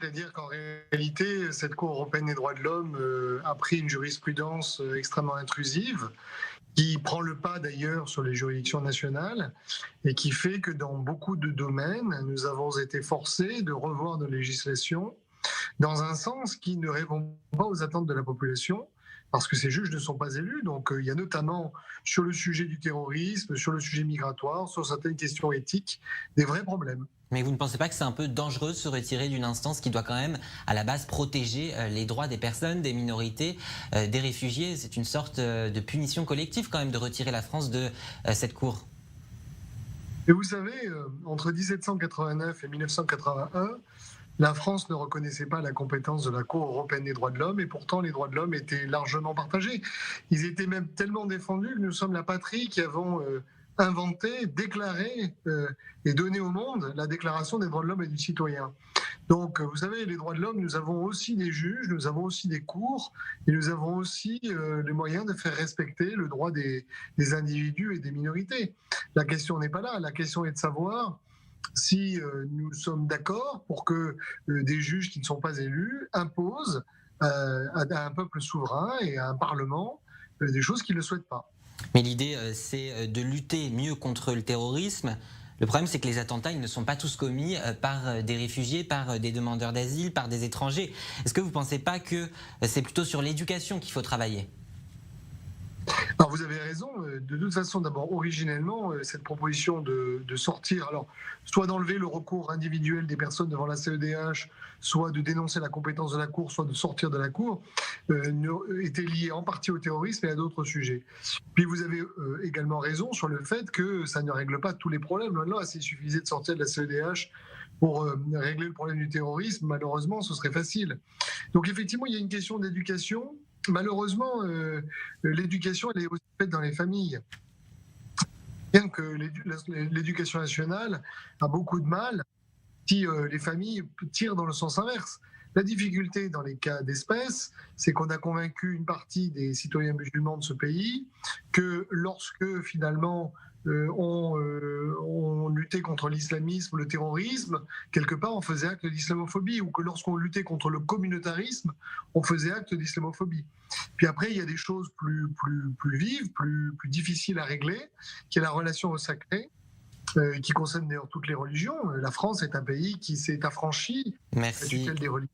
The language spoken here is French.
à dire qu'en réalité, cette Cour européenne des droits de l'homme a pris une jurisprudence extrêmement intrusive, qui prend le pas d'ailleurs sur les juridictions nationales et qui fait que dans beaucoup de domaines, nous avons été forcés de revoir nos législations dans un sens qui ne répond pas aux attentes de la population, parce que ces juges ne sont pas élus. Donc il y a notamment sur le sujet du terrorisme, sur le sujet migratoire, sur certaines questions éthiques, des vrais problèmes. Mais vous ne pensez pas que c'est un peu dangereux de se retirer d'une instance qui doit quand même, à la base, protéger les droits des personnes, des minorités, des réfugiés? C'est une sorte de punition collective quand même de retirer la France de cette cour. Et vous savez, entre 1789 et 1981, la France ne reconnaissait pas la compétence de la Cour européenne des droits de l'homme et pourtant les droits de l'homme étaient largement partagés. Ils étaient même tellement défendus que nous sommes la patrie qui avons inventé, déclaré et donné au monde la Déclaration des droits de l'homme et du citoyen. Donc, vous savez, les droits de l'homme, nous avons aussi des juges, nous avons aussi des cours, et nous avons aussi les moyens de faire respecter le droit des individus et des minorités. La question n'est pas là, la question est de savoir si nous sommes d'accord pour que des juges qui ne sont pas élus imposent à un peuple souverain et à un parlement des choses qu'ils ne souhaitent pas. Mais l'idée, c'est de lutter mieux contre le terrorisme. Le problème, c'est que les attentats, ils ne sont pas tous commis par des réfugiés, par des demandeurs d'asile, par des étrangers. Est-ce que vous ne pensez pas que c'est plutôt sur l'éducation qu'il faut travailler? Alors vous avez raison, de toute façon, d'abord, originellement, cette proposition de sortir, alors, soit d'enlever le recours individuel des personnes devant la CEDH, soit de dénoncer la compétence de la Cour, soit de sortir de la Cour, était liée en partie au terrorisme et à d'autres sujets. Puis vous avez également raison sur le fait que ça ne règle pas tous les problèmes. Loin de là, s'il suffisait de sortir de la CEDH pour régler le problème du terrorisme, malheureusement, ce serait facile. Donc effectivement, il y a une question d'éducation. Malheureusement, l'éducation, elle est aussi faite dans les familles. Bien que l'éducation nationale a beaucoup de mal si les familles tirent dans le sens inverse. La difficulté dans les cas d'espèce, c'est qu'on a convaincu une partie des citoyens musulmans de ce pays que lorsque finalement on luttait contre l'islamisme, le terrorisme, quelque part on faisait acte d'islamophobie, ou que lorsqu'on luttait contre le communautarisme, on faisait acte d'islamophobie. Puis après, il y a des choses plus vives, plus difficiles à régler, qui est la relation au sacré, qui concerne d'ailleurs toutes les religions. La France est un pays qui s'est affranchi de la Merci. tutelle des religions.